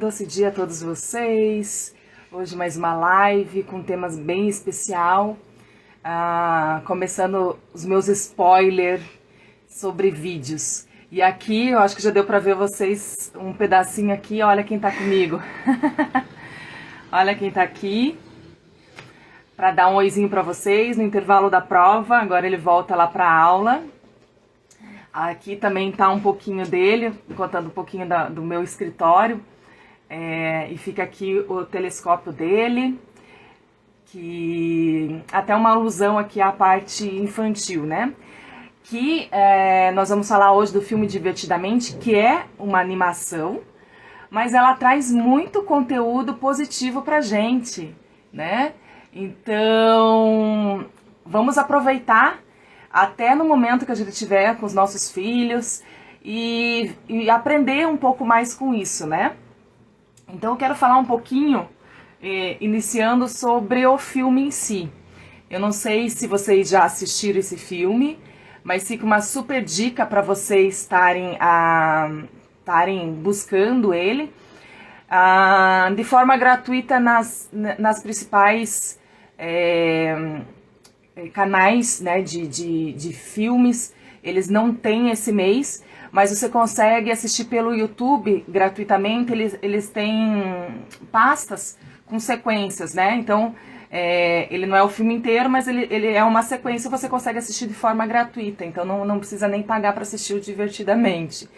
doce dia a todos vocês. Hoje mais uma live com temas bem especial. Começando os meus spoilers sobre vídeos. E aqui, eu acho que já deu pra ver vocês um pedacinho aqui. Olha quem tá comigo. Olha quem tá aqui. Pra dar um oizinho pra vocês no intervalo da prova. Agora ele volta lá pra aula. Aqui também tá um pouquinho dele, contando um pouquinho do meu escritório. E fica aqui o telescópio dele, que até uma alusão aqui à parte infantil, né? Que nós vamos falar hoje do filme Divertidamente, que é uma animação, mas ela traz muito conteúdo positivo pra gente, né? Então, vamos aproveitar até no momento que a gente estiver com os nossos filhos e aprender um pouco mais com isso, né? Então eu quero falar um pouquinho, iniciando sobre o filme em si. Eu não sei se vocês já assistiram esse filme, mas fica uma super dica para vocês estarem buscando ele de forma gratuita nas principais canais, né, de filmes. Eles não têm esse mês, mas você consegue assistir pelo YouTube gratuitamente. Eles têm pastas com sequências, né? Então, ele não é o filme inteiro, mas ele é uma sequência, você consegue assistir de forma gratuita. Então, não precisa nem pagar para assistir o Divertidamente,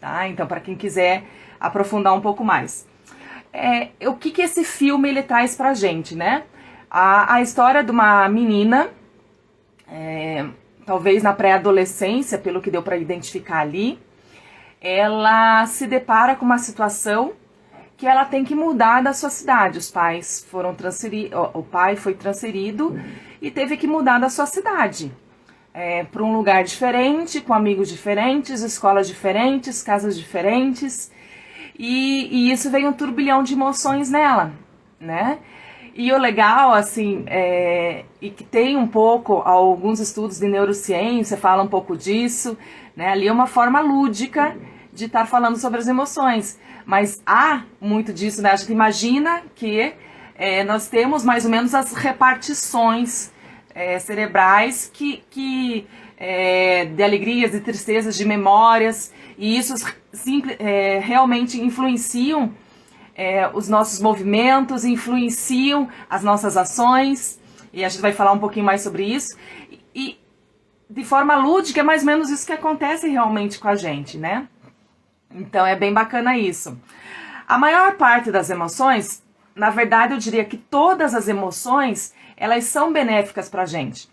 tá? Então, para quem quiser aprofundar um pouco mais. O que esse filme ele traz pra gente, né? A história de uma menina, talvez na pré-adolescência, pelo que deu para identificar ali, ela se depara com uma situação que ela tem que mudar da sua cidade. Os pais foram transferidos, o pai foi transferido e teve que mudar da sua cidade para um lugar diferente, com amigos diferentes, escolas diferentes, casas diferentes, e isso veio um turbilhão de emoções nela, né? E o legal, assim, e que tem um pouco, alguns estudos de neurociência falam um pouco disso, né? Ali é uma forma lúdica de estar falando sobre as emoções. Mas há muito disso, né? A gente imagina que nós temos mais ou menos as repartições cerebrais de alegrias, de tristezas, de memórias, e isso realmente influenciam os nossos movimentos, influenciam as nossas ações, e a gente vai falar um pouquinho mais sobre isso, e de forma lúdica é mais ou menos isso que acontece realmente com a gente, né? Então é bem bacana isso. A maior parte das emoções, na verdade eu diria que todas as emoções, elas são benéficas pra gente,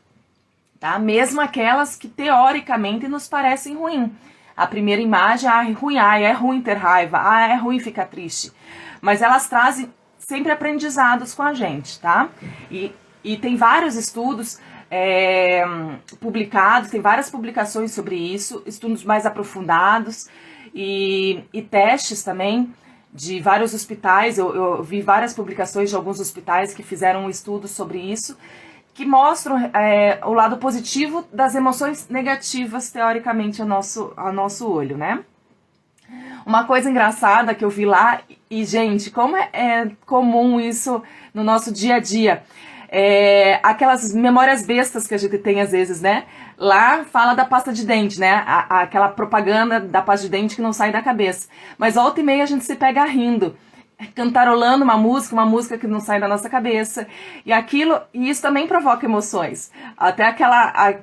tá? Mesmo aquelas que teoricamente nos parecem ruins. A primeira imagem, é ruim ter raiva, é ruim ficar triste. Mas elas trazem sempre aprendizados com a gente, tá? E tem vários estudos publicados, tem várias publicações sobre isso, estudos mais aprofundados e testes também de vários hospitais. Eu vi várias publicações de alguns hospitais que fizeram um estudo sobre isso, que mostram o lado positivo das emoções negativas, teoricamente, ao nosso olho, né? Uma coisa engraçada que eu vi lá, e gente, como é comum isso no nosso dia a dia, aquelas memórias bestas que a gente tem às vezes, né? Lá fala da pasta de dente, né? Aquela propaganda da pasta de dente que não sai da cabeça. Mas volta e meia a gente se pega rindo, cantarolando uma música que não sai da nossa cabeça. E isso também provoca emoções. Até aquela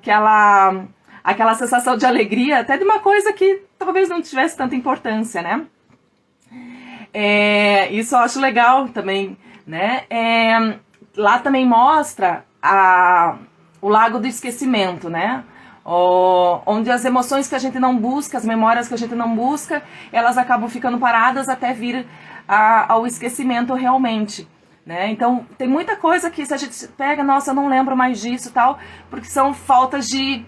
sensação de alegria, até de uma coisa que talvez não tivesse tanta importância, né? Isso eu acho legal também, né? Lá também mostra o lago do esquecimento, né? Onde as emoções que a gente não busca, as memórias que a gente não busca, elas acabam ficando paradas até vir ao esquecimento realmente, né? Então tem muita coisa que se a gente pega, nossa, eu não lembro mais disso e tal, porque são faltas de...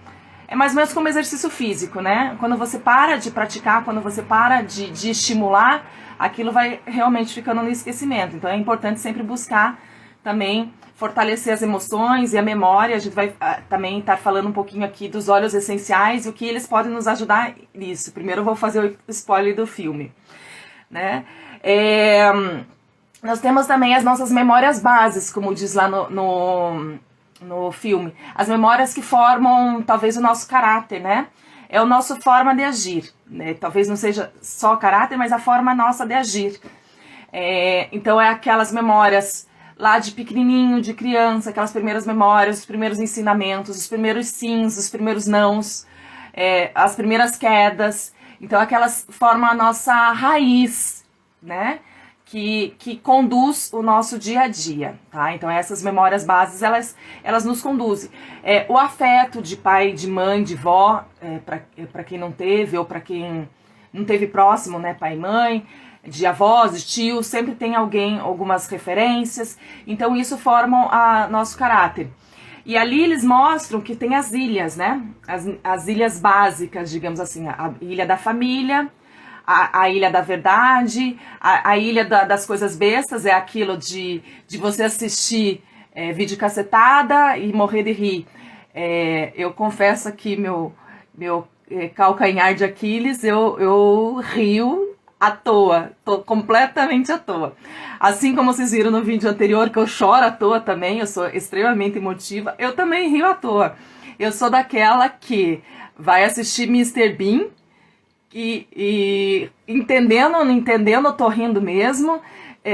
É mais ou menos como exercício físico, né? Quando você para de praticar, quando você para de estimular, aquilo vai realmente ficando no esquecimento. Então é importante sempre buscar também fortalecer as emoções e a memória. A gente vai também estar falando um pouquinho aqui dos óleos essenciais e o que eles podem nos ajudar nisso. Primeiro eu vou fazer o spoiler do filme, né? Nós temos também as nossas memórias bases, como diz lá no filme. As memórias que formam, talvez, o nosso caráter, né? É a nossa forma de agir, né? Talvez não seja só caráter, mas a forma nossa de agir. Então, é aquelas memórias lá de pequenininho, de criança, aquelas primeiras memórias, os primeiros ensinamentos, os primeiros sims, os primeiros nãos, as primeiras quedas. Então, aquelas formam a nossa raiz, né? Que conduz o nosso dia a dia, tá? Então essas memórias bases, elas nos conduzem. O afeto de pai, de mãe, de vó, para quem não teve, ou para quem não teve próximo, né, pai e mãe, de avós, de tios, sempre tem alguém, algumas referências, então isso forma nosso caráter. E ali eles mostram que tem as ilhas, né, as ilhas básicas, digamos assim, a ilha da família, a ilha da verdade, a ilha das coisas bestas, é aquilo de você assistir vídeo cacetada e morrer de rir. Eu confesso que meu calcanhar de Aquiles, eu rio à toa, tô completamente à toa. Assim como vocês viram no vídeo anterior que eu choro à toa também, eu sou extremamente emotiva, eu também rio à toa. Eu sou daquela que vai assistir Mr. Bean, e entendendo ou não entendendo, eu tô rindo mesmo.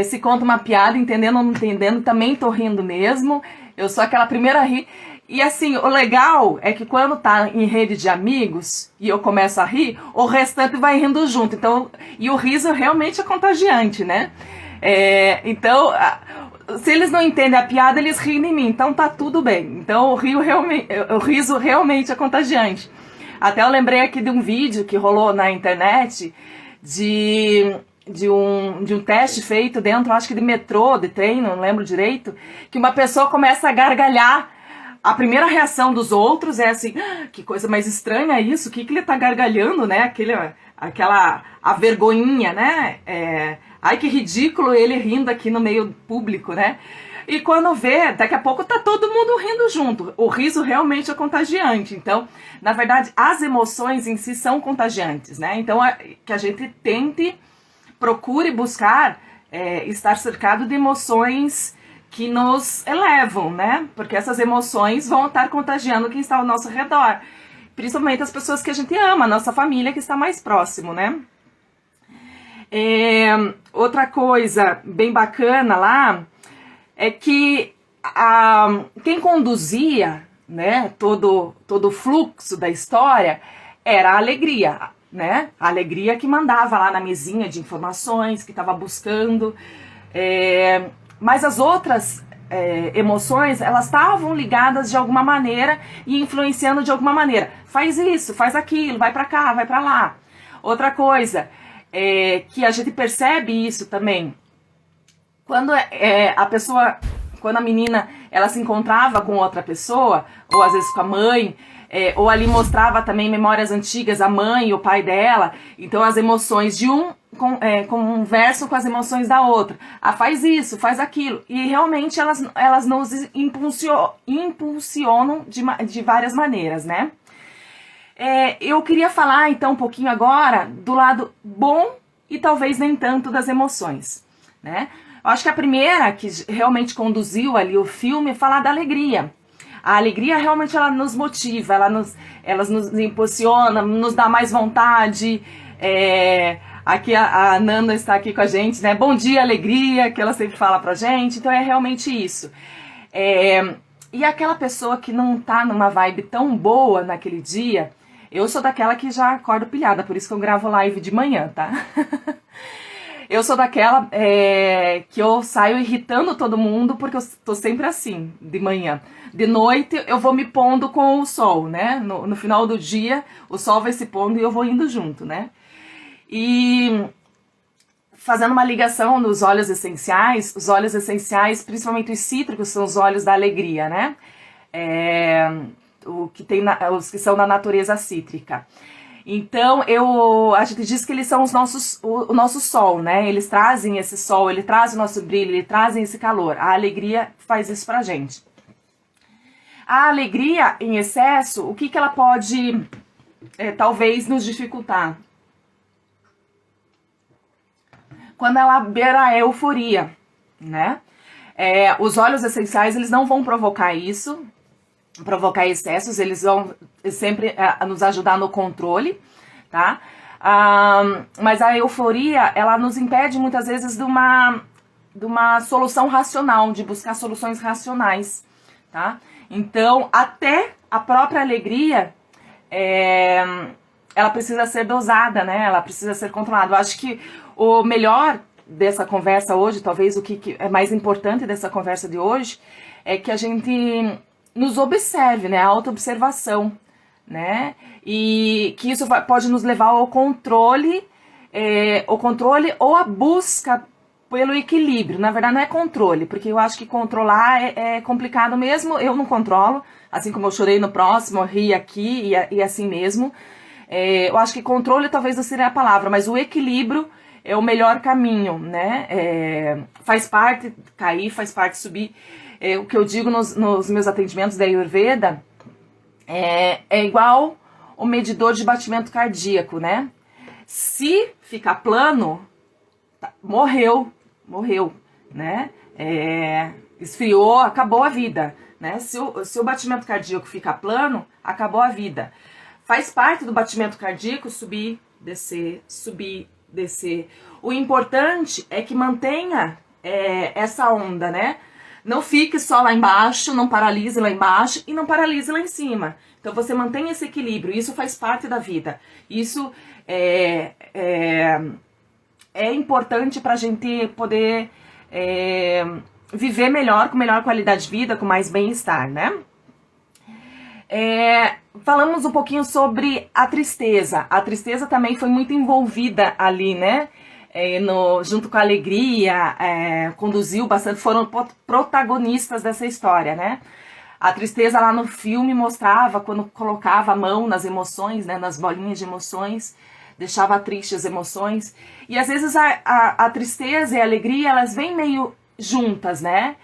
Se conta uma piada, entendendo ou não entendendo, também tô rindo mesmo. Eu sou aquela primeira a rir. E assim, o legal é que quando tá em rede de amigos e eu começo a rir, o restante vai rindo junto. Então, e o riso realmente é contagiante, né? Então, se eles não entendem a piada, eles riem em mim. Então tá tudo bem. Então o riso realmente é contagiante. Até eu lembrei aqui de um vídeo que rolou na internet de um teste feito dentro, acho que de metrô, de trem, não lembro direito, que uma pessoa começa a gargalhar. A primeira reação dos outros é assim, que coisa mais estranha isso, o que ele tá gargalhando, né? A vergonhinha, né? Ai, que ridículo ele rindo aqui no meio público, né? E quando vê, daqui a pouco tá todo mundo rindo junto. O riso realmente é contagiante. Então, na verdade, as emoções em si são contagiantes, né? Então, que a gente procure buscar estar cercado de emoções que nos elevam, né? Porque essas emoções vão estar contagiando quem está ao nosso redor. Principalmente as pessoas que a gente ama, a nossa família que está mais próximo, né? Outra coisa bem bacana lá é que quem conduzia, né, todo o fluxo da história era a alegria, né? A alegria que mandava lá na mesinha de informações, que estava buscando. Mas as outras emoções, elas estavam ligadas de alguma maneira e influenciando de alguma maneira. Faz isso, faz aquilo, vai para cá, vai para lá. Outra coisa, que a gente percebe isso também, quando quando a menina ela se encontrava com outra pessoa, ou às vezes com a mãe, ou ali mostrava também memórias antigas, a mãe e o pai dela, então as emoções de um conversam com as emoções da outra. Faz isso, faz aquilo. E realmente elas nos impulsionam de várias maneiras, né? Eu queria falar então um pouquinho agora do lado bom e talvez nem tanto das emoções, né? Eu acho que a primeira que realmente conduziu ali o filme é falar da alegria. A alegria realmente ela nos motiva, ela nos impulsiona, nos dá mais vontade. Aqui a Nanda está aqui com a gente, né? Bom dia, alegria, que ela sempre fala pra gente. Então é realmente isso. E aquela pessoa que não tá numa vibe tão boa naquele dia, eu sou daquela que já acordo pilhada, por isso que eu gravo live de manhã, tá? Eu sou daquela que eu saio irritando todo mundo, porque eu tô sempre assim, de manhã. De noite eu vou me pondo com o sol, né? No final do dia o sol vai se pondo e eu vou indo junto, né? E fazendo uma ligação nos óleos essenciais, os óleos essenciais, principalmente os cítricos, são os óleos da alegria, né? Os que são da natureza cítrica. Então, a gente diz que eles são o nosso sol, né? Eles trazem esse sol, ele traz o nosso brilho, eles trazem esse calor. A alegria faz isso pra gente. A alegria em excesso, o que ela pode, talvez, nos dificultar? quando ela beira a euforia, né? Os óleos essenciais, eles não vão provocar isso, provocar excessos, eles vão sempre nos ajudar no controle, tá? Mas a euforia, ela nos impede muitas vezes de uma solução racional, de buscar soluções racionais, tá? Então, até a própria alegria, ela precisa ser dosada, né? Ela precisa ser controlada. Eu acho que o melhor dessa conversa hoje, talvez o que é mais importante dessa conversa de hoje, é que a gente nos observe, né? A autoobservação, né? E que isso pode nos levar ao controle, ou a busca pelo equilíbrio. Na verdade, não é controle, porque eu acho que controlar é complicado mesmo. Eu não controlo, assim como eu chorei no próximo, eu ri aqui e assim mesmo. Eu acho que controle talvez não seria a palavra, mas o equilíbrio é o melhor caminho, né? Faz parte cair, faz parte subir. O que eu digo nos meus atendimentos da Ayurveda é igual o medidor de batimento cardíaco, né? Se ficar plano, morreu, né? Esfriou, acabou a vida, né? Se o batimento cardíaco ficar plano, acabou a vida. Faz parte do batimento cardíaco subir, descer. O importante é que mantenha essa onda, né? Não fique só lá embaixo, não paralise lá embaixo e não paralise lá em cima. Então você mantém esse equilíbrio, isso faz parte da vida. Isso é importante para a gente poder viver melhor, com melhor qualidade de vida, com mais bem-estar, né? Falamos um pouquinho sobre a tristeza. A tristeza também foi muito envolvida ali, né? Junto com a alegria, conduziu bastante, foram protagonistas dessa história, né? A tristeza lá no filme mostrava quando colocava a mão nas emoções, né? Nas bolinhas de emoções, deixava triste as emoções. E às vezes a tristeza e a alegria, elas vêm meio juntas, né?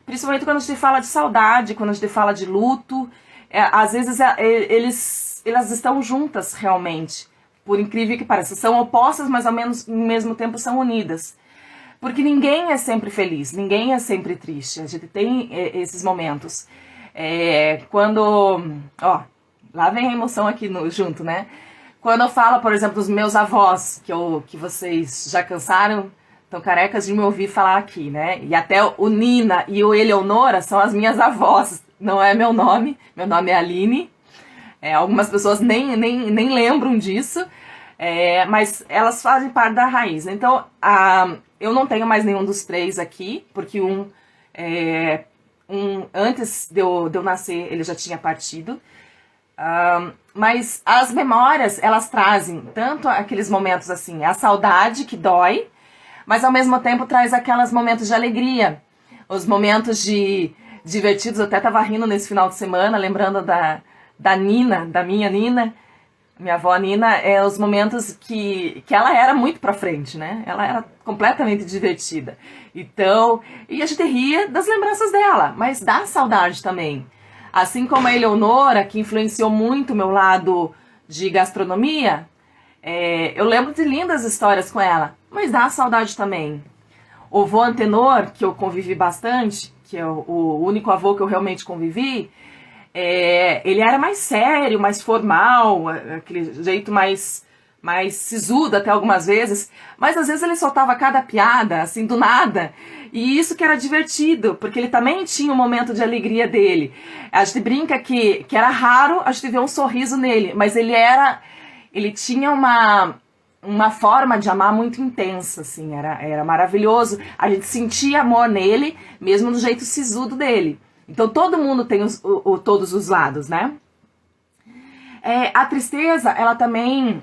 Principalmente quando a gente fala de saudade, quando a gente fala de luto. Às vezes elas estão juntas realmente, por incrível que pareça. São opostas, mas ao mesmo tempo são unidas. Porque ninguém é sempre feliz, ninguém é sempre triste. A gente tem esses momentos. Lá vem a emoção aqui junto, né? Quando eu falo, por exemplo, dos meus avós, que vocês já cansaram, estão carecas de me ouvir falar aqui, né? E até o Nina e o Eleonora são as minhas avós. Não é meu nome é Aline. Algumas pessoas nem lembram disso, mas elas fazem parte da raiz. Então, eu não tenho mais nenhum dos três aqui, porque antes de eu nascer, ele já tinha partido. Mas as memórias, elas trazem tanto aqueles momentos assim, a saudade que dói, mas ao mesmo tempo traz aqueles momentos de alegria, os momentos divertidos. Eu até tava rindo nesse final de semana, lembrando da Nina, da minha Nina, minha avó Nina, os momentos que ela era muito pra frente, né? Ela era completamente divertida. Então, e a gente ria das lembranças dela, mas dá saudade também. Assim como a Eleonora, que influenciou muito o meu lado de gastronomia, eu lembro de lindas histórias com ela, mas dá saudade também. O vô Antenor, que eu convivi bastante, que é o único avô que eu realmente convivi, ele era mais sério, mais formal, aquele jeito mais sisudo até algumas vezes, mas às vezes ele soltava cada piada, assim, do nada, e isso que era divertido, porque ele também tinha um momento de alegria dele. A gente brinca que era raro a gente ver um sorriso nele, mas ele tinha uma forma de amar muito intensa, assim, era maravilhoso. A gente sentia amor nele, mesmo do jeito sisudo dele. Então todo mundo tem todos os lados, né? A tristeza, ela também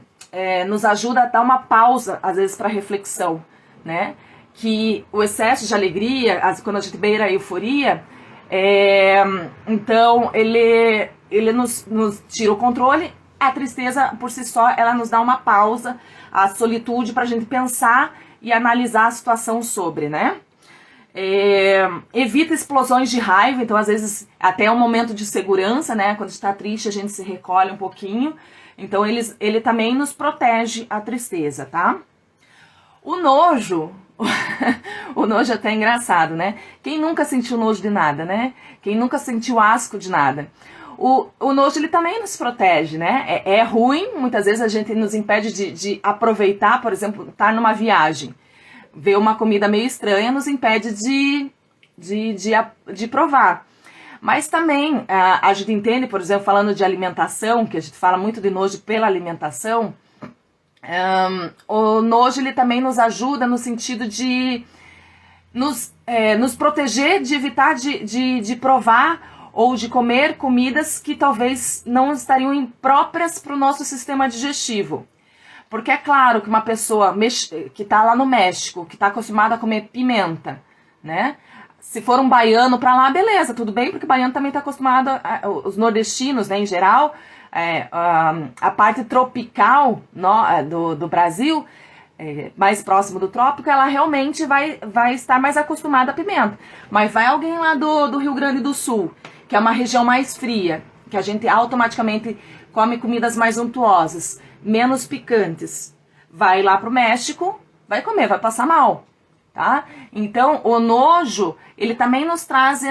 nos ajuda a dar uma pausa, às vezes, para reflexão, né? Que o excesso de alegria, quando a gente beira a euforia, então ele nos tira o controle. A tristeza, por si só, ela nos dá uma pausa, a solitude, para a gente pensar e analisar a situação sobre, né? Evita explosões de raiva, então às vezes até um momento de segurança, né? Quando está triste a gente se recolhe um pouquinho, então ele também nos protege a tristeza, tá? O nojo, o nojo é até engraçado, né? Quem nunca sentiu nojo de nada, né? Quem nunca sentiu asco de nada? O nojo, ele também nos protege, né? É ruim, muitas vezes a gente nos impede de aproveitar, por exemplo, estar numa viagem. Ver uma comida meio estranha nos impede de provar. Mas também a gente entende, por exemplo, falando de alimentação, que a gente fala muito de nojo pela alimentação, o nojo ele também nos ajuda no sentido de nos proteger, de evitar de provar ou de comer comidas que talvez não estariam impróprias para o nosso sistema digestivo. Porque é claro que uma pessoa que está lá no México, que está acostumada a comer pimenta, né? Se for um baiano para lá, beleza, tudo bem, porque o baiano também está acostumado, os nordestinos, né, em geral, a parte tropical do Brasil, mais próximo do trópico, ela realmente vai estar mais acostumada a pimenta. Mas vai alguém lá do Rio Grande do Sul, que é uma região mais fria, que a gente automaticamente come comidas mais untuosas, menos picantes. Vai lá pro México, vai comer, vai passar mal. Tá? Então, o nojo, ele também nos traz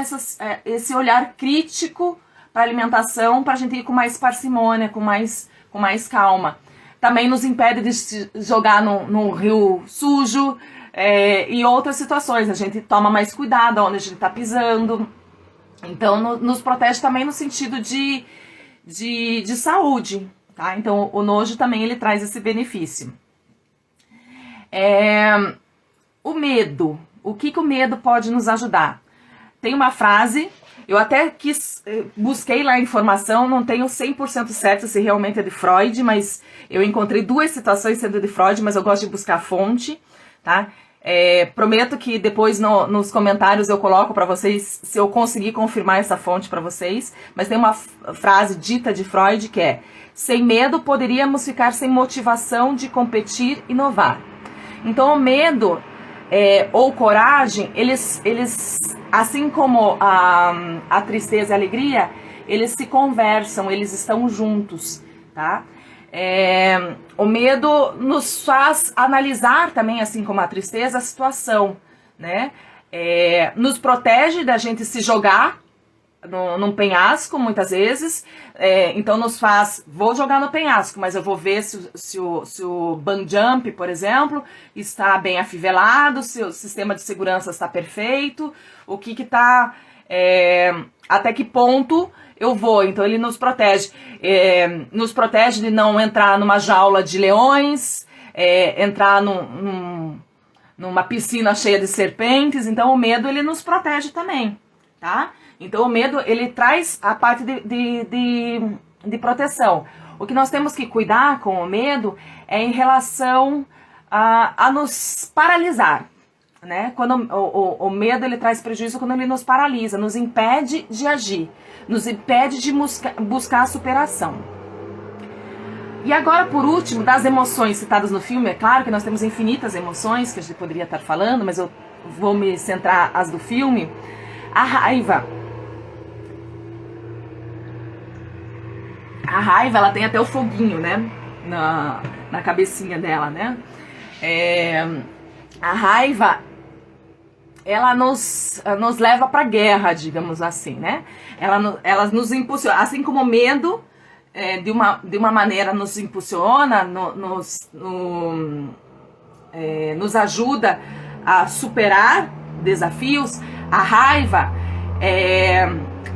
esse olhar crítico para a alimentação, para a gente ir com mais parcimônia, com mais calma. Também nos impede de se jogar num rio sujo e outras situações. A gente toma mais cuidado onde a gente está pisando. Então, nos protege também no sentido de saúde. Tá? Então, o nojo também ele traz esse benefício. O medo. O que o medo pode nos ajudar? Tem uma frase, eu até busquei lá a informação, não tenho 100% certo se realmente é de Freud, mas eu encontrei 2 situações sendo de Freud, mas eu gosto de buscar a fonte, tá? Prometo que depois nos comentários eu coloco para vocês, se eu conseguir confirmar essa fonte para vocês, mas tem uma frase dita de Freud que é: sem medo poderíamos ficar sem motivação de competir e inovar. Então o medo ou coragem, eles assim como a tristeza e a alegria, eles se conversam, eles estão juntos, tá? O medo nos faz analisar também, assim como a tristeza, a situação, né? Nos protege da gente se jogar num penhasco, muitas vezes, então nos faz, vou jogar no penhasco, mas eu vou ver se o bungee jump, por exemplo, está bem afivelado, se o sistema de segurança está perfeito, o que está, até que ponto eu vou. Então ele nos protege de não entrar numa jaula de leões, entrar numa piscina cheia de serpentes. Então o medo ele nos protege também, tá? Então o medo, ele traz a parte de proteção. O que nós temos que cuidar com o medo é em relação a nos paralisar, né? Quando o medo, ele traz prejuízo quando ele nos paralisa, nos impede de agir, nos impede de buscar a superação. E agora, por último, das emoções citadas no filme, é claro que nós temos infinitas emoções que a gente poderia estar falando, mas eu vou me centrar as do filme. A raiva. A raiva, ela tem até o foguinho, né? Na cabecinha dela, né? A raiva, ela nos leva pra guerra, digamos assim, né? Ela nos impulsiona, assim como o medo, de uma maneira nos impulsiona, nos ajuda a superar desafios. A raiva,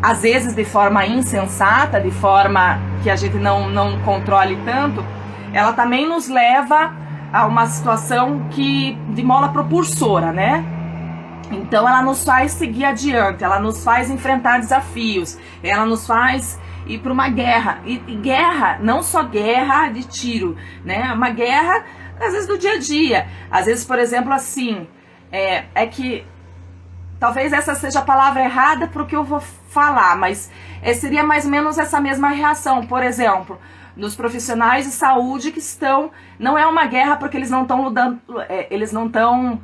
às vezes de forma insensata, de forma que a gente não controle tanto, ela também nos leva a uma situação de mola propulsora, né? Então ela nos faz seguir adiante, ela nos faz enfrentar desafios, ela nos faz ir para uma guerra. E guerra, não só guerra de tiro, né? Uma guerra, às vezes, do dia a dia. Às vezes, por exemplo, assim, que talvez essa seja a palavra errada para o que eu vou falar, mas seria mais ou menos essa mesma reação. Por exemplo, nos profissionais de saúde que não é uma guerra porque eles não estão lutando, eles não estão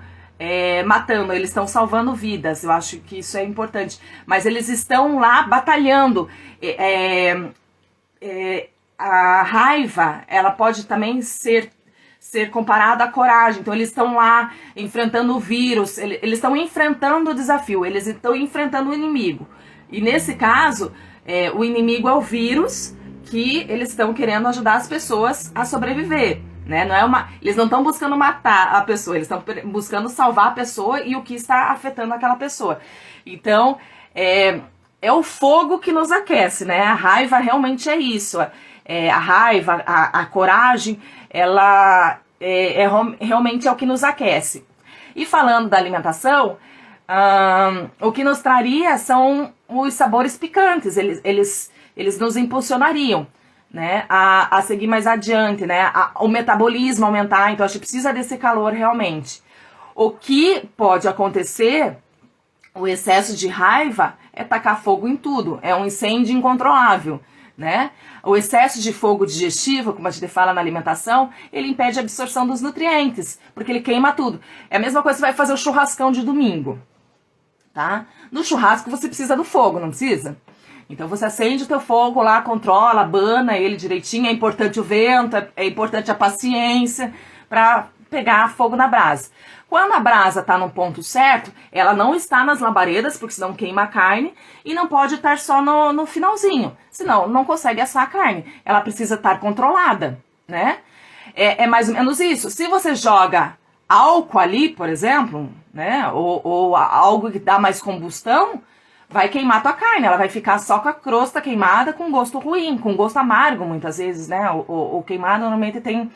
matando, eles estão salvando vidas. Eu acho que isso é importante, mas eles estão lá batalhando. A raiva, ela pode também ser ser comparado à coragem. Então eles estão lá enfrentando o vírus, eles estão enfrentando o desafio, eles estão enfrentando o inimigo. E nesse caso, o inimigo é o vírus, que eles estão querendo ajudar as pessoas a sobreviver. Né? Eles não estão buscando matar a pessoa, eles estão buscando salvar a pessoa e o que está afetando aquela pessoa. Então, é o fogo que nos aquece, né? A raiva realmente é isso. A raiva, a coragem, ela realmente é o que nos aquece. E falando da alimentação, o que nos traria são os sabores picantes, eles nos impulsionariam, né, a seguir mais adiante, né, o metabolismo aumentar, então a gente precisa desse calor realmente. O que pode acontecer, o excesso de raiva, é tacar fogo em tudo, é um incêndio incontrolável, né? O excesso de fogo digestivo, como a gente fala na alimentação, ele impede a absorção dos nutrientes, porque ele queima tudo. É a mesma coisa que você vai fazer o churrascão de domingo, tá? No churrasco você precisa do fogo, não precisa? Então você acende o teu fogo lá, controla, abana ele direitinho, é importante o vento, é importante a paciência para pegar fogo na brasa. Quando a brasa está no ponto certo, ela não está nas labaredas, porque senão queima a carne, e não pode estar só no finalzinho, senão não consegue assar a carne. Ela precisa estar controlada, né? É mais ou menos isso. Se você joga álcool ali, por exemplo, né, ou algo que dá mais combustão, vai queimar a tua carne, ela vai ficar só com a crosta queimada, com gosto ruim, com gosto amargo muitas vezes, né? O queimado normalmente tem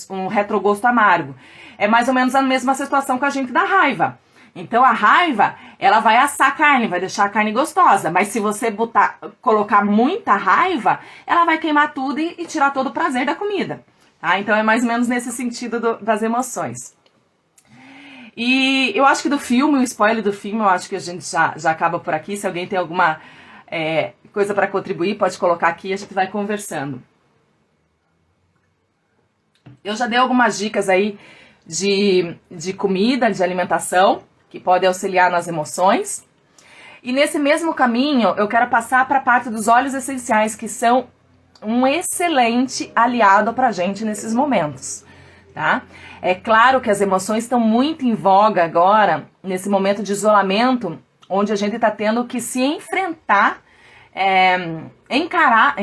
um retrogosto amargo. É mais ou menos a mesma situação que a gente da raiva. Então a raiva, ela vai assar a carne, vai deixar a carne gostosa, mas se você colocar muita raiva, ela vai queimar tudo e tirar todo o prazer da comida. Tá? Então é mais ou menos nesse sentido das emoções. E eu acho que do filme, o spoiler do filme, eu acho que a gente já acaba por aqui. Se alguém tem alguma coisa para contribuir, pode colocar aqui e a gente vai conversando. Eu já dei algumas dicas aí de comida, de alimentação, que podem auxiliar nas emoções. E nesse mesmo caminho, eu quero passar para a parte dos óleos essenciais, que são um excelente aliado para a gente nesses momentos. Tá? É claro que as emoções estão muito em voga agora, nesse momento de isolamento, onde a gente está tendo que se enfrentar, encarar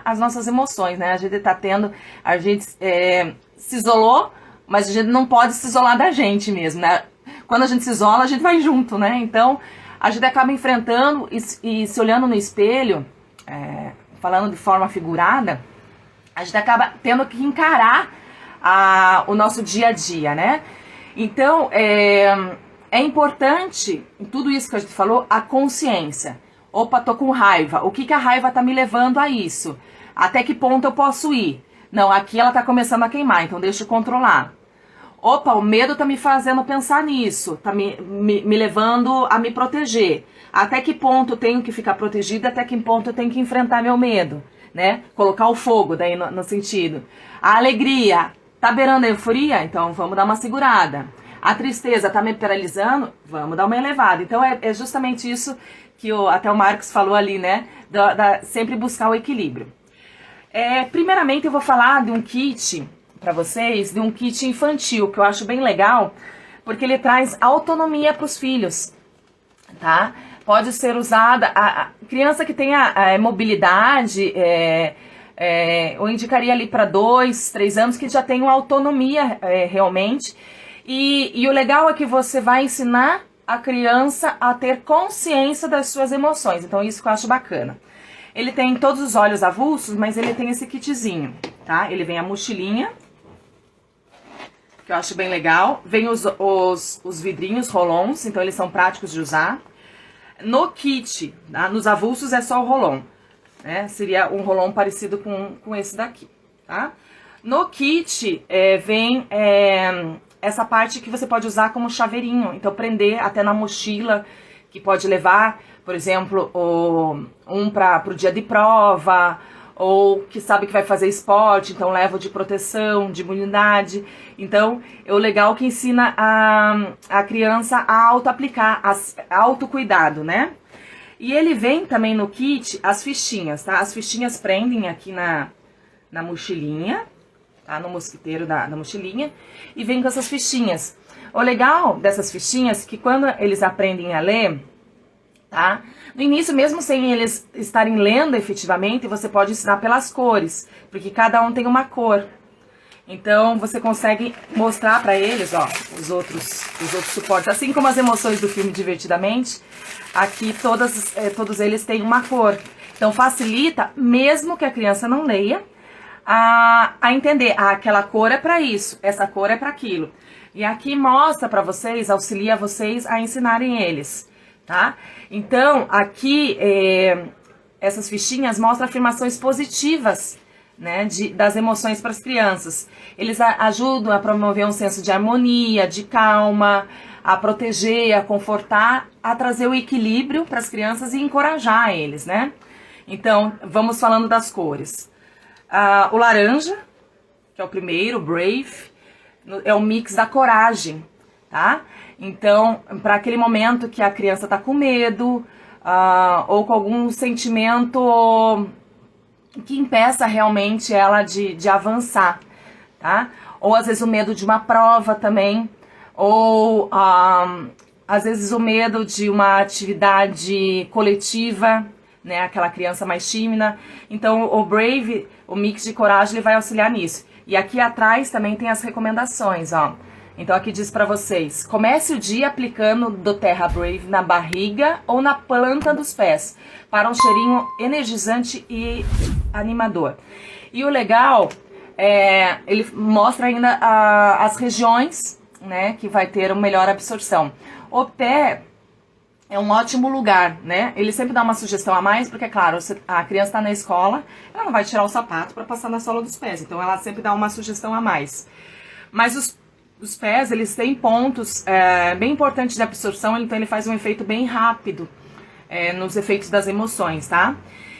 as nossas emoções, né? A gente se isolou, mas a gente não pode se isolar da gente mesmo, né? Quando a gente se isola, a gente vai junto, né? Então, a gente acaba enfrentando e se olhando no espelho, falando de forma figurada, a gente acaba tendo que encarar o nosso dia a dia, né? Então, é importante, em tudo isso que a gente falou, a consciência. Opa, tô com raiva. O que a raiva tá me levando a isso? Até que ponto eu posso ir? Não, aqui ela tá começando a queimar, então deixa eu controlar. Opa, o medo tá me fazendo pensar nisso, tá me levando a me proteger. Até que ponto eu tenho que ficar protegida, até que ponto eu tenho que enfrentar meu medo, né? Colocar o fogo daí no sentido. A alegria tá beirando a euforia? Então vamos dar uma segurada. A tristeza tá me paralisando? Vamos dar uma elevada. Então é justamente isso que até o Marcos falou ali, né? Sempre buscar o equilíbrio. Primeiramente eu vou falar de um kit para vocês, de um kit infantil, que eu acho bem legal, porque ele traz autonomia para os filhos, tá? Pode ser usada, a criança que tenha mobilidade, eu indicaria ali para 2, 3 anos, que já tenham autonomia realmente. E o legal é que você vai ensinar a criança a ter consciência das suas emoções. Então isso que eu acho bacana. Ele tem todos os óleos avulsos, mas ele tem esse kitzinho, tá? Ele vem a mochilinha, que eu acho bem legal. Vem os vidrinhos rolons, então eles são práticos de usar. No kit, tá? Nos avulsos é só o rolon, né? Seria um rolon parecido com esse daqui, tá? No kit vem essa parte que você pode usar como chaveirinho, então prender até na mochila, que pode levar, por exemplo, para o dia de prova, ou que sabe que vai fazer esporte, então leva o de proteção, de imunidade. Então, é o legal que ensina a criança a auto-aplicar, autocuidado, né? E ele vem também no kit as fichinhas, tá? As fichinhas prendem aqui na mochilinha, tá? No mosquiteiro da mochilinha, e vem com essas fichinhas. O legal dessas fichinhas é que quando eles aprendem a ler, tá? No início, mesmo sem eles estarem lendo efetivamente, você pode ensinar pelas cores, porque cada um tem uma cor. Então, você consegue mostrar para eles, ó, os outros suportes. Assim como as emoções do filme Divertidamente, aqui todos eles têm uma cor. Então, facilita, mesmo que a criança não leia, a entender. Ah, aquela cor é para isso, essa cor é para aquilo. E aqui mostra para vocês, auxilia vocês a ensinarem eles, tá? Então, aqui, essas fichinhas mostram afirmações positivas, né, das emoções para as crianças. Eles ajudam a promover um senso de harmonia, de calma, a proteger, a confortar, a trazer o equilíbrio para as crianças e encorajar eles, né? Então, vamos falando das cores. O laranja, que é o primeiro, Brave, é o mix da coragem, tá? Então, para aquele momento que a criança está com medo, ou com algum sentimento que impeça realmente ela de avançar, tá? Ou às vezes o medo de uma prova também, ou às vezes o medo de uma atividade coletiva, né? Aquela criança mais tímida. Então o Brave, o mix de coragem, ele vai auxiliar nisso. E aqui atrás também tem as recomendações, ó. Então aqui diz para vocês: comece o dia aplicando do Terra Brave na barriga ou na planta dos pés, para um cheirinho energizante e animador. E o legal ele mostra ainda as regiões, né, que vai ter uma melhor absorção. O pé é um ótimo lugar, né? Ele sempre dá uma sugestão a mais, porque, é claro, a criança está na escola, ela não vai tirar o sapato para passar na sola dos pés, então ela sempre dá uma sugestão a mais. Mas os pés, eles têm pontos bem importantes de absorção, então ele faz um efeito bem rápido nos efeitos das emoções, tá?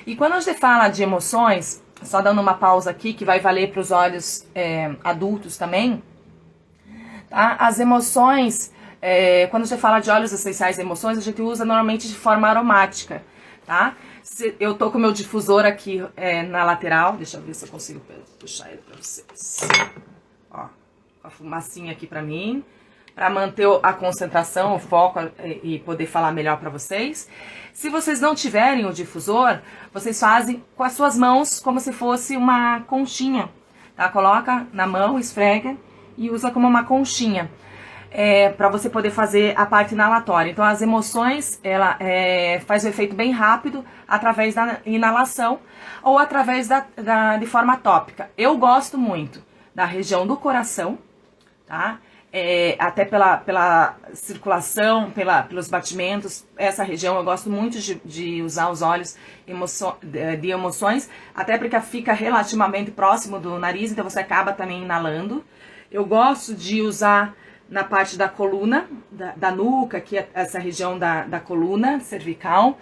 E quando a gente fala de emoções, só dando uma pausa aqui, que vai valer para os olhos adultos também, tá? As emoções, quando a gente fala de óleos essenciais e emoções, a gente usa normalmente de forma aromática, tá? Eu tô com o meu difusor aqui na lateral, deixa eu ver se eu consigo puxar ele para vocês. Ó, a fumacinha aqui para mim, para manter a concentração, o foco e poder falar melhor para vocês. Se vocês não tiverem o difusor, vocês fazem com as suas mãos como se fosse uma conchinha, tá? Coloca na mão, esfrega e usa como uma conchinha, para você poder fazer a parte inalatória. Então as emoções, ela faz o efeito bem rápido através da inalação ou através de forma tópica. Eu gosto muito da região do coração, tá? Até pela circulação, pelos batimentos, essa região eu gosto muito de usar os óleos de emoções, até porque fica relativamente próximo do nariz, então você acaba também inalando. Eu gosto de usar na parte da coluna, da nuca, aqui essa região da coluna cervical,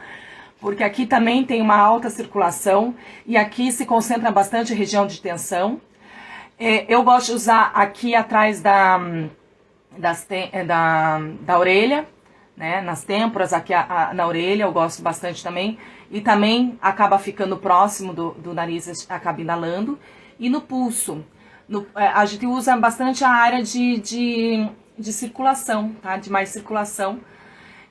porque aqui também tem uma alta circulação e aqui se concentra bastante a região de tensão. Eu gosto de usar aqui atrás da orelha, né, nas têmporas, aqui na orelha eu gosto bastante também, e também acaba ficando próximo do nariz, acaba inalando, e no pulso. A gente usa bastante a área de circulação, tá, de mais circulação,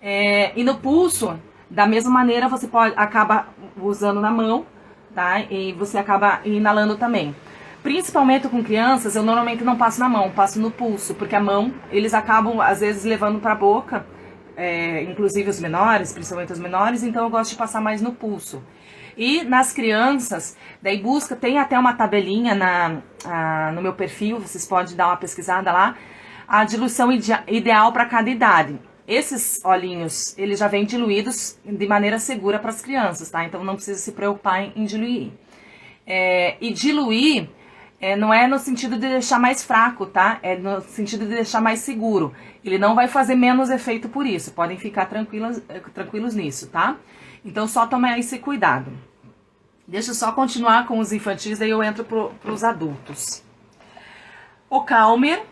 e no pulso, da mesma maneira, você acaba usando na mão, tá, e você acaba inalando também. Principalmente com crianças, eu normalmente não passo na mão, passo no pulso, porque a mão, eles acabam, às vezes, levando para a boca, inclusive os menores, principalmente os menores, então eu gosto de passar mais no pulso. E nas crianças, daí tem até uma tabelinha no meu perfil, vocês podem dar uma pesquisada lá, a diluição ideal para cada idade. Esses olhinhos, eles já vêm diluídos de maneira segura para as crianças, tá? Então não precisa se preocupar em diluir. E diluir não é no sentido de deixar mais fraco, tá? É no sentido de deixar mais seguro. Ele não vai fazer menos efeito por isso. Podem ficar tranquilos nisso, tá? Então só tomar esse cuidado. Deixa eu só continuar com os infantis, daí eu entro para os adultos. O Calmer,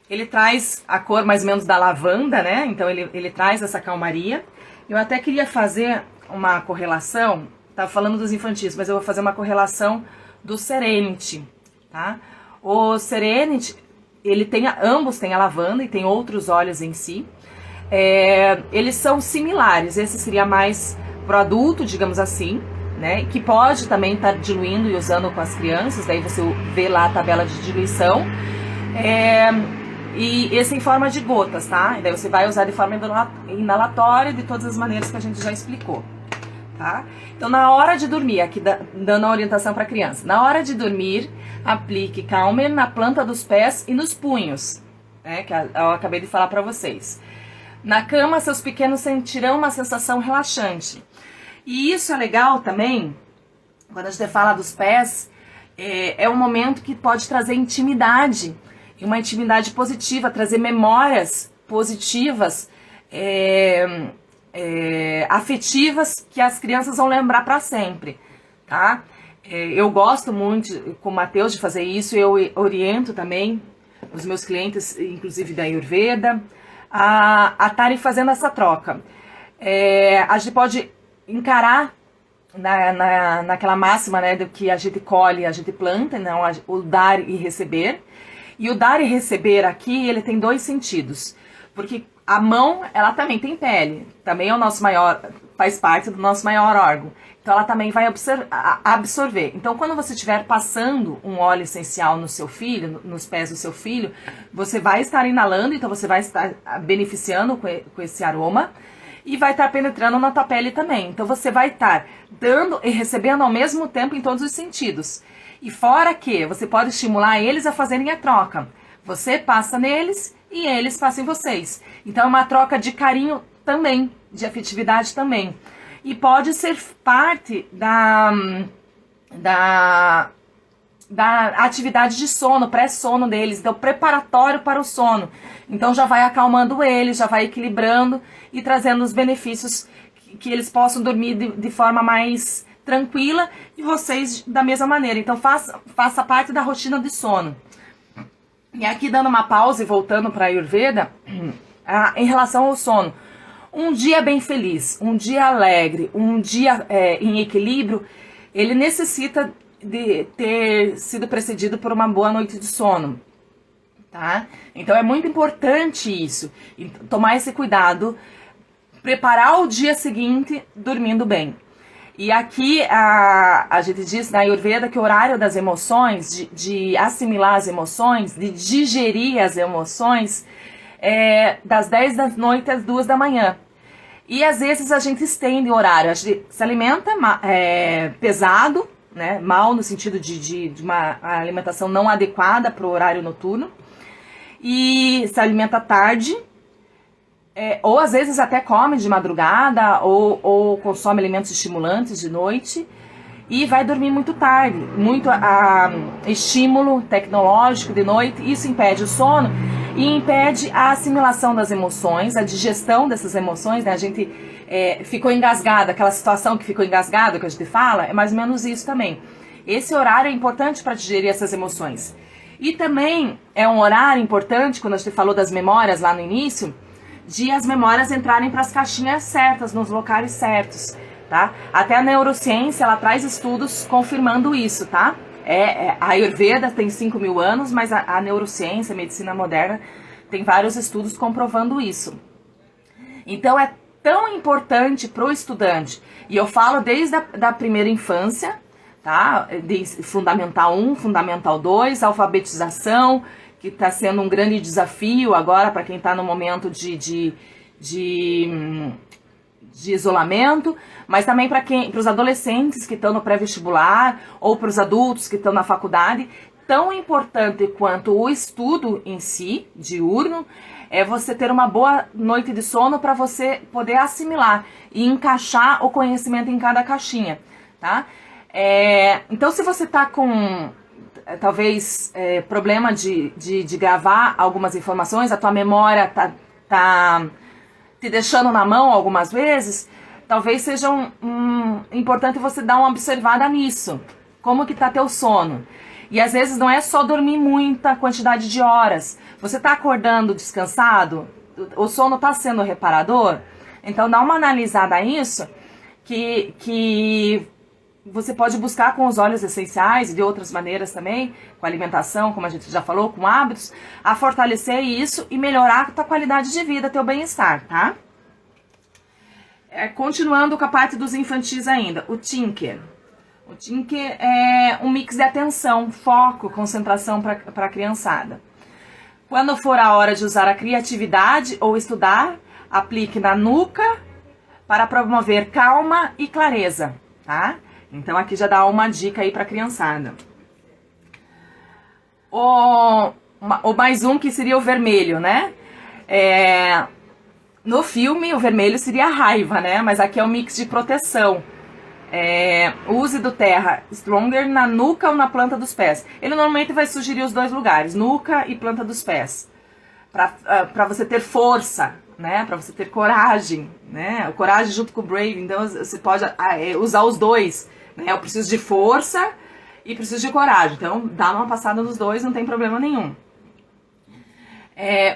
ele traz a cor mais ou menos da lavanda, né? Então ele traz essa calmaria. Eu até queria fazer uma correlação, tava falando dos infantis, mas eu vou fazer uma correlação do Serenity, tá? O Serenity, ambos têm a lavanda e tem outros óleos em si. Eles são similares, esse seria mais pro adulto, digamos assim, né? Que pode também estar diluindo e usando com as crianças, daí você vê lá a tabela de diluição. E esse em forma de gotas, tá? E daí você vai usar de forma inalatória, de todas as maneiras que a gente já explicou, tá? Então, na hora de dormir, aqui dando a orientação para a criança, na hora de dormir, aplique Calmer na planta dos pés e nos punhos, né? Que eu acabei de falar para vocês. Na cama, seus pequenos sentirão uma sensação relaxante. E isso é legal também, quando a gente fala dos pés, é um momento que pode trazer intimidade, e uma intimidade positiva, trazer memórias positivas, afetivas, que as crianças vão lembrar para sempre, tá? Eu gosto muito, com o Matheus, de fazer isso, eu oriento também os meus clientes, inclusive da Ayurveda, a estarem fazendo essa troca. A gente pode encarar naquela máxima, né, do que a gente colhe, a gente planta, não, o dar e receber. E o dar e receber aqui, ele tem dois sentidos. Porque a mão, ela também tem pele. Também é o nosso maior, faz parte do nosso maior órgão. Então ela também vai absorver. Então quando você estiver passando um óleo essencial no seu filho, nos pés do seu filho, você vai estar inalando, então você vai estar beneficiando com esse aroma. E vai estar penetrando na tua pele também. Então você vai estar dando e recebendo ao mesmo tempo em todos os sentidos. E fora que você pode estimular eles a fazerem a troca. Você passa neles e eles passam em vocês. Então é uma troca de carinho também, de afetividade também. E pode ser parte da atividade de sono, pré-sono deles, então preparatório para o sono. Então já vai acalmando eles, já vai equilibrando e trazendo os benefícios que eles possam dormir de forma mais tranquila, e vocês da mesma maneira. Então faça parte da rotina de sono. E aqui dando uma pausa e voltando para a Ayurveda, em relação ao sono. Um dia bem feliz, um dia alegre, um dia em equilíbrio, ele necessita de ter sido precedido por uma boa noite de sono, tá? Então é muito importante isso, tomar esse cuidado, preparar o dia seguinte dormindo bem. E aqui a gente diz na Ayurveda que o horário das emoções, de assimilar as emoções, de digerir as emoções, é das 10 da noite às 2 da manhã. E às vezes a gente estende o horário, a gente se alimenta pesado, né, mal no sentido de uma alimentação não adequada para o horário noturno, e se alimenta tarde, ou às vezes até come de madrugada, ou consome alimentos estimulantes de noite, e vai dormir muito tarde, muito estímulo tecnológico de noite. Isso impede o sono e impede a assimilação das emoções, a digestão dessas emoções, né? A gente ficou engasgada, aquela situação que ficou engasgada que a gente fala, é mais ou menos isso também. Esse horário é importante para digerir essas emoções. E também é um horário importante, quando a gente falou das memórias lá no início, de as memórias entrarem para as caixinhas certas, nos locais certos, tá? Até a neurociência, ela traz estudos confirmando isso, tá? A Ayurveda tem 5.000 anos, mas a neurociência, a medicina moderna, tem vários estudos comprovando isso. Então é tão importante para o estudante, e eu falo desde a primeira infância, tá? De Fundamental 1, Fundamental 2, alfabetização, que está sendo um grande desafio agora para quem está no momento de isolamento, mas também para os adolescentes que estão no pré-vestibular ou para os adultos que estão na faculdade. Tão importante quanto o estudo em si, diurno, é você ter uma boa noite de sono para você poder assimilar e encaixar o conhecimento em cada caixinha, tá? Então, se você está com talvez problema de gravar algumas informações, a tua memória tá te deixando na mão algumas vezes, talvez seja importante você dar uma observada nisso. Como que tá teu sono? E às vezes não é só dormir muita quantidade de horas. Você tá acordando descansado? O sono tá sendo reparador? Então dá uma analisada nisso, que você pode buscar com os óleos essenciais e de outras maneiras também, com alimentação, como a gente já falou, com hábitos, a fortalecer isso e melhorar a tua qualidade de vida, teu bem-estar, tá? Continuando com a parte dos infantis ainda, o Tinker. O Tinker é um mix de atenção, foco, concentração para a criançada. Quando for a hora de usar a criatividade ou estudar, aplique na nuca para promover calma e clareza, tá? Então aqui já dá uma dica aí para a criançada. O mais um que seria o vermelho, né? No filme o vermelho seria a raiva, né? Mas aqui é um mix de proteção. Use do Terra Stronger na nuca ou na planta dos pés. Ele normalmente vai sugerir os dois lugares, nuca e planta dos pés, para você ter força, né? Para você ter coragem, né? Coragem junto com o Brave, então você pode usar os dois, né? Eu preciso de força e preciso de coragem, então dá uma passada nos dois, não tem problema nenhum.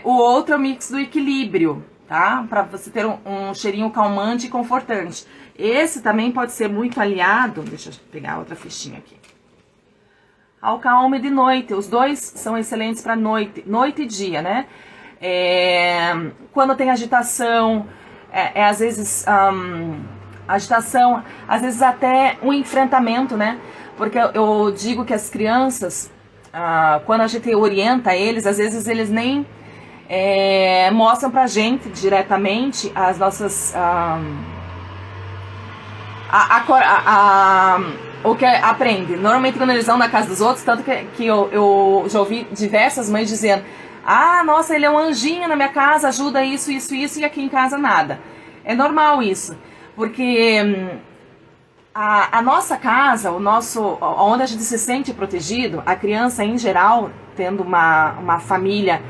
O outro é o mix do equilíbrio, tá? Para você ter um cheirinho calmante e confortante. Esse também pode ser muito aliado, deixa eu pegar outra fichinha aqui, ao calme de noite. Os dois são excelentes para noite e dia, né? Quando tem agitação, às vezes agitação, às vezes até um enfrentamento, né? Porque eu digo que as crianças, quando a gente orienta eles, às vezes eles nem mostram pra gente diretamente as nossas o que aprende. Normalmente quando eles vão na casa dos outros, tanto que eu já ouvi diversas mães dizendo: ah, nossa, ele é um anjinho na minha casa, ajuda isso, isso, isso, e aqui em casa nada. É normal isso, porque a nossa casa, onde a gente se sente protegido, a criança em geral, tendo uma família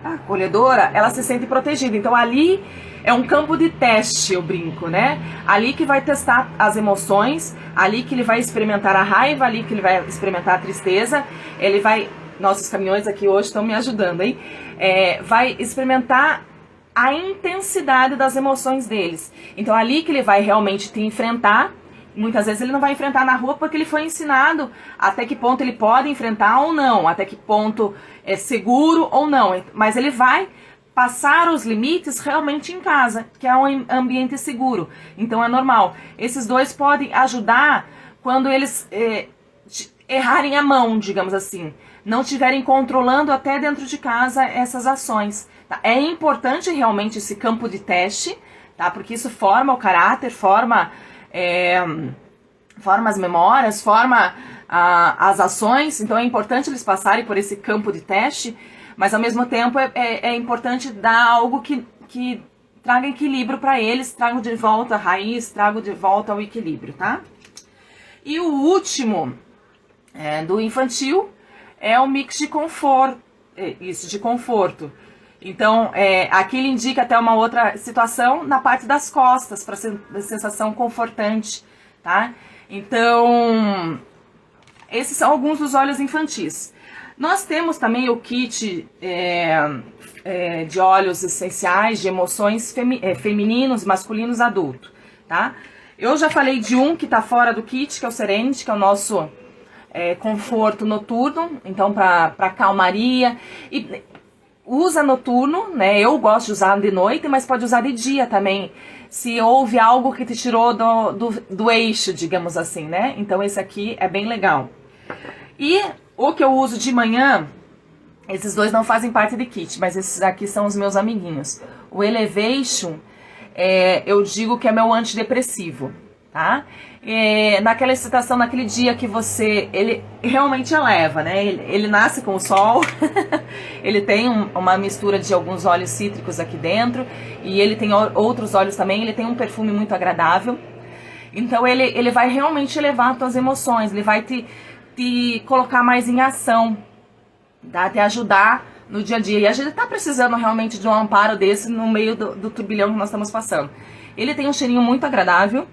acolhedora, ela se sente protegida. Então ali é um campo de teste, eu brinco, né? Ali que vai testar as emoções, ali que ele vai experimentar a raiva, ali que ele vai experimentar a tristeza, ele vai... Nossos caminhões aqui hoje estão me ajudando, hein? Vai experimentar a intensidade das emoções deles. Então ali que ele vai realmente te enfrentar. Muitas vezes ele não vai enfrentar na rua porque ele foi ensinado até que ponto ele pode enfrentar ou não, até que ponto é seguro ou não, mas ele vai passar os limites realmente em casa, que é um ambiente seguro. Então é normal. Esses dois podem ajudar quando eles errarem a mão, digamos assim, não estiverem controlando até dentro de casa essas ações. Tá? É importante realmente esse campo de teste, tá? Porque isso forma o caráter, forma as memórias, forma as ações. Então é importante eles passarem por esse campo de teste, mas ao mesmo tempo é importante dar algo que traga equilíbrio para eles, traga de volta a raiz, traga de volta o equilíbrio, tá? E o último do infantil é o mix de conforto, de conforto. Então, aqui ele indica até uma outra situação na parte das costas, para sensação confortante, tá? Então, esses são alguns dos óleos infantis. Nós temos também o kit de óleos essenciais, de emoções femininos, masculinos, adulto, tá? Eu já falei de um que tá fora do kit, que é o Serenity, que é o nosso conforto noturno, então para calmaria. E usa noturno, né? Eu gosto de usar de noite, mas pode usar de dia também, se houve algo que te tirou do eixo, digamos assim, né? Então esse aqui é bem legal. E o que eu uso de manhã, esses dois não fazem parte de kit, mas esses aqui são os meus amiguinhos. O Elevation, eu digo que é meu antidepressivo, tá? Naquela excitação, naquele dia que ele realmente eleva, né? Ele nasce com o sol, ele tem uma mistura de alguns óleos cítricos aqui dentro, e ele tem outros óleos também, ele tem um perfume muito agradável. Então ele vai realmente elevar as tuas emoções, ele vai te colocar mais em ação, tá? Te ajudar no dia a dia. E a gente tá precisando realmente de um amparo desse no meio do turbilhão que nós estamos passando. Ele tem um cheirinho muito agradável.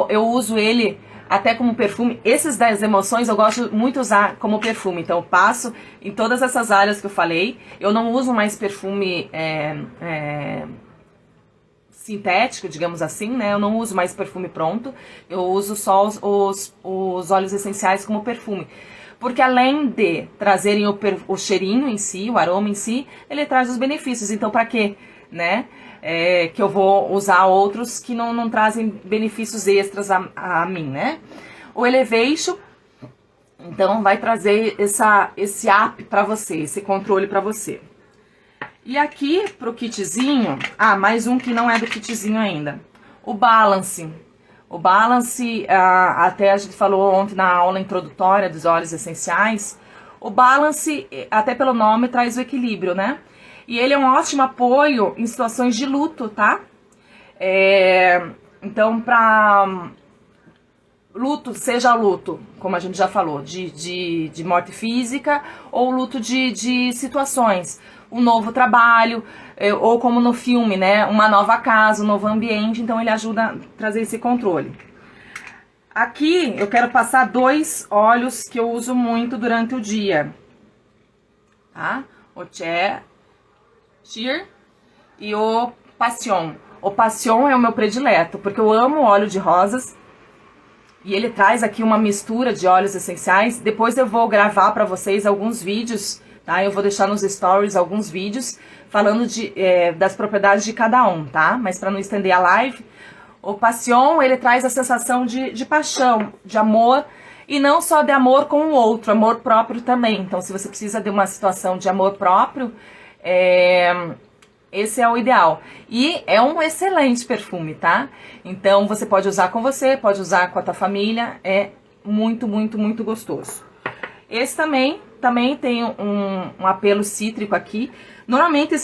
Eu uso ele até como perfume. Esses das emoções eu gosto muito de usar como perfume. Então eu passo em todas essas áreas que eu falei. Eu não uso mais perfume sintético, digamos assim, né? Eu não uso mais perfume pronto, eu uso só os óleos essenciais como perfume. Porque além de trazerem o cheirinho em si, o aroma em si, ele traz os benefícios. Então, para quê, né? Que eu vou usar outros que não trazem benefícios extras a mim, né? O Elevation, então, vai trazer esse up para você, esse controle para você. E aqui, pro kitzinho, mais um que não é do kitzinho ainda. O Balance. O Balance, até a gente falou ontem na aula introdutória dos óleos essenciais. O Balance, até pelo nome, traz o equilíbrio, né? E ele é um ótimo apoio em situações de luto, tá? Então, pra luto, seja luto, como a gente já falou, de morte física, ou luto de situações, um novo trabalho, ou como no filme, né, uma nova casa, um novo ambiente, então ele ajuda a trazer esse controle. Aqui eu quero passar 2 óleos que eu uso muito durante o dia, tá? O Cheer e o Passion. O Passion é o meu predileto, porque eu amo óleo de rosas. E ele traz aqui uma mistura de óleos essenciais. Depois eu vou gravar para vocês alguns vídeos, tá? Eu vou deixar nos stories alguns vídeos falando das propriedades de cada um, tá? Mas para não estender a live, o Passion, ele traz a sensação de paixão, de amor, e não só de amor com o outro, amor próprio também. Então, se você precisa de uma situação de amor próprio, esse é o ideal. E é um excelente perfume, tá? Então, você pode usar com você, pode usar com a tua família. É muito, muito, muito gostoso. Esse também tem um apelo cítrico aqui. Normalmente,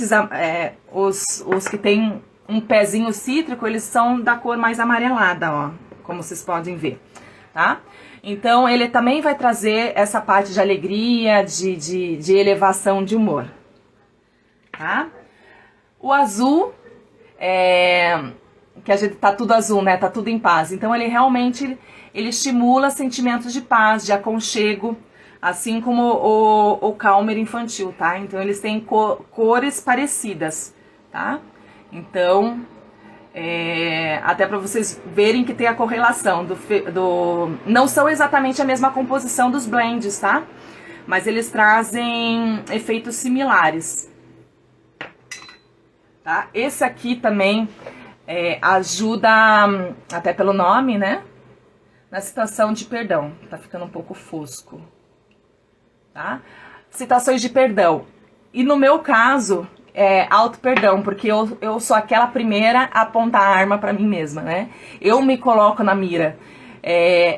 os que tem um pezinho cítrico, eles são da cor mais amarelada, ó. Como vocês podem ver, tá? Então, ele também vai trazer essa parte de alegria, de elevação de humor, tá? O azul, que a gente tá tudo azul, né? Tá tudo em paz. Então, ele realmente estimula sentimentos de paz, de aconchego, assim como o Calmer infantil, tá? Então, eles têm cores parecidas, tá? Então, até para vocês verem que tem a correlação não são exatamente a mesma composição dos blends, tá? Mas eles trazem efeitos similares. Tá? Esse aqui também ajuda, até pelo nome, né? Na situação de perdão. Tá ficando um pouco fosco. Tá? Situações de perdão. E no meu caso, auto-perdão, porque eu sou aquela primeira a apontar a arma pra mim mesma, né? Eu me coloco na mira.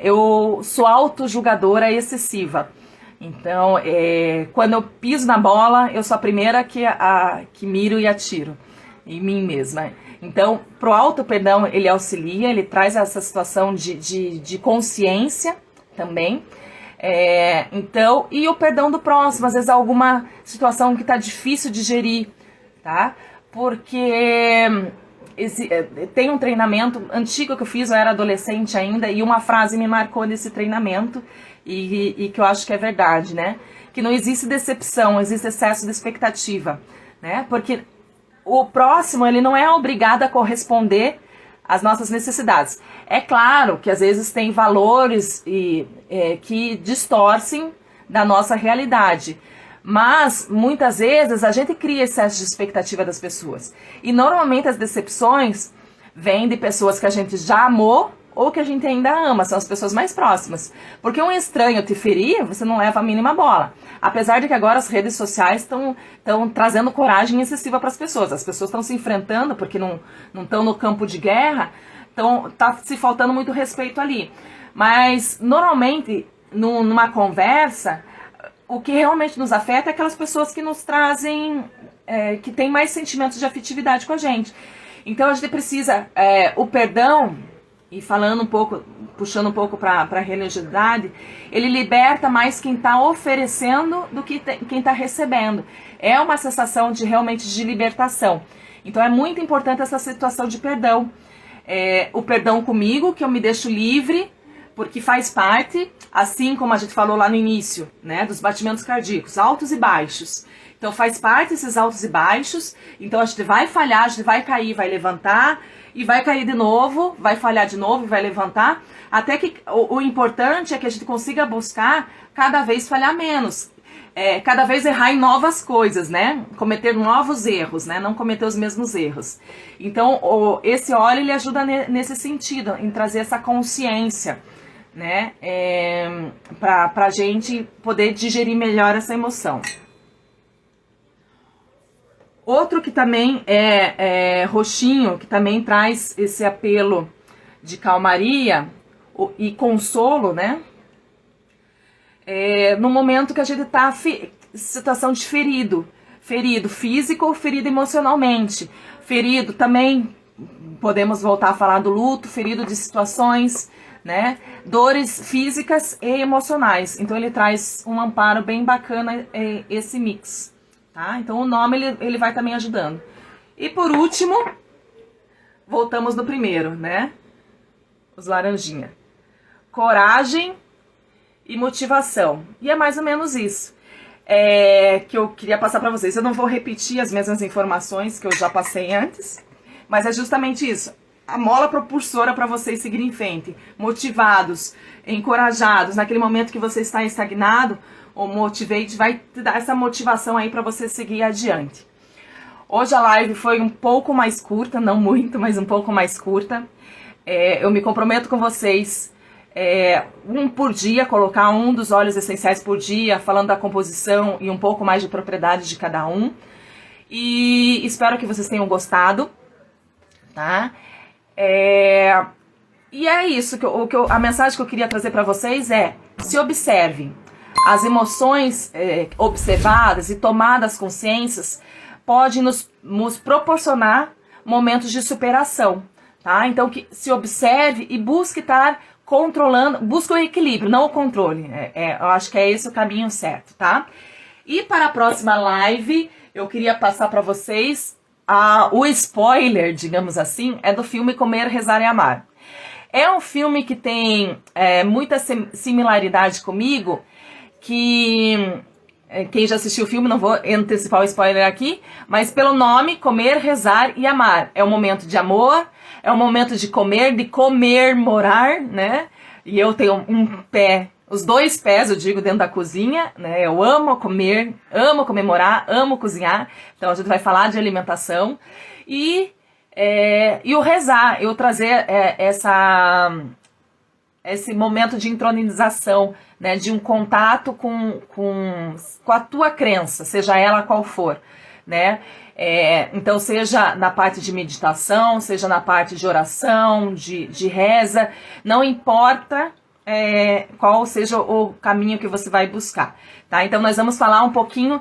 Eu sou auto-julgadora excessiva. Então, quando eu piso na bola, eu sou a primeira que miro e atiro em mim mesma. Então, pro auto-perdão, ele auxilia, ele traz essa situação de consciência também. Então, e o perdão do próximo, às vezes alguma situação que tá difícil de gerir, tá? Porque tem um treinamento antigo que eu fiz, eu era adolescente ainda, e uma frase me marcou nesse treinamento, e que eu acho que é verdade, né? Que não existe decepção, existe excesso de expectativa, né? Porque o próximo, ele não é obrigado a corresponder às nossas necessidades. É claro que às vezes tem valores que distorcem da nossa realidade. Mas, muitas vezes, a gente cria excesso de expectativa das pessoas. E, normalmente, as decepções vêm de pessoas que a gente já amou ou que a gente ainda ama, são as pessoas mais próximas. Porque um estranho te ferir, você não leva a mínima bola. Apesar de que agora as redes sociais estão trazendo coragem excessiva para as pessoas. As pessoas estão se enfrentando porque não estão no campo de guerra, tá se faltando muito respeito ali. Mas, normalmente, numa conversa, o que realmente nos afeta é aquelas pessoas que nos trazem, que têm mais sentimentos de afetividade com a gente. Então, a gente precisa, o perdão, e falando um pouco, puxando um pouco para a religiosidade, ele liberta mais quem está oferecendo do que quem está recebendo. É uma sensação realmente de libertação. Então é muito importante essa situação de perdão. O perdão comigo, que eu me deixo livre porque faz parte, assim como a gente falou lá no início, né, dos batimentos cardíacos, altos e baixos. Então faz parte esses altos e baixos, então a gente vai falhar, a gente vai cair, vai levantar, e vai cair de novo, vai falhar de novo e vai levantar, até que o importante é que a gente consiga buscar cada vez falhar menos, cada vez errar em novas coisas, né? Cometer novos erros, né? Não cometer os mesmos erros. Então, esse óleo, ele ajuda nesse sentido, em trazer essa consciência, né? Pra gente poder digerir melhor essa emoção. Outro que também é roxinho, que também traz esse apelo de calmaria e consolo, né? No momento que a gente está em situação de ferido físico ou ferido emocionalmente. Ferido também, podemos voltar a falar do luto, ferido de situações, né? Dores físicas e emocionais. Então ele traz um amparo bem bacana, esse mix. Tá? Então o nome ele vai também ajudando. E por último, voltamos no primeiro, né? Os laranjinha. Coragem e motivação. E é mais ou menos isso que eu queria passar para vocês. Eu não vou repetir as mesmas informações que eu já passei antes, mas é justamente isso. A mola propulsora para vocês seguirem em frente. Motivados, encorajados. Naquele momento que você está estagnado, o Motivate vai te dar essa motivação aí para você seguir adiante. Hoje a live foi um pouco mais curta, não muito, mas um pouco mais curta. Eu me comprometo com vocês, um por dia, colocar um dos óleos essenciais por dia, falando da composição e um pouco mais de propriedade de cada um. E espero que vocês tenham gostado, tá? E é isso, a mensagem que eu queria trazer para vocês se observem. As emoções observadas e tomadas consciências podem nos proporcionar momentos de superação, tá? Então, que se observe e busque estar controlando, busque o equilíbrio, não o controle. Eu acho que é esse o caminho certo, tá? E para a próxima live, eu queria passar para vocês o spoiler, digamos assim, do filme Comer, Rezar e Amar. É um filme que tem muita similaridade comigo, que quem já assistiu o filme, não vou antecipar o spoiler aqui, mas pelo nome, Comer, Rezar e Amar. É um momento de amor, é um momento de comemorar, né? E eu tenho os dois pés, eu digo, dentro da cozinha, né? Eu amo comer, amo comemorar, amo cozinhar. Então a gente vai falar de alimentação. E o rezar, eu trazer esse momento de intronização, né, de um contato com a tua crença, seja ela qual for, né? Então, seja na parte de meditação, seja na parte de oração, de reza, não importa qual seja o caminho que você vai buscar, tá? Então, nós vamos falar um pouquinho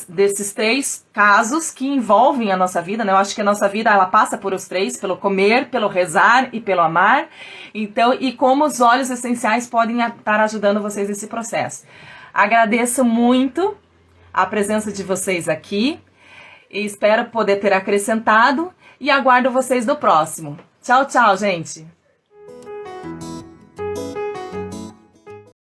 desses três casos que envolvem a nossa vida, né? Eu acho que a nossa vida, ela passa por os três, pelo comer, pelo rezar e pelo amar. Então, e como os óleos essenciais podem estar ajudando vocês nesse processo. Agradeço muito a presença de vocês aqui e espero poder ter acrescentado e aguardo vocês no próximo. Tchau, tchau, gente!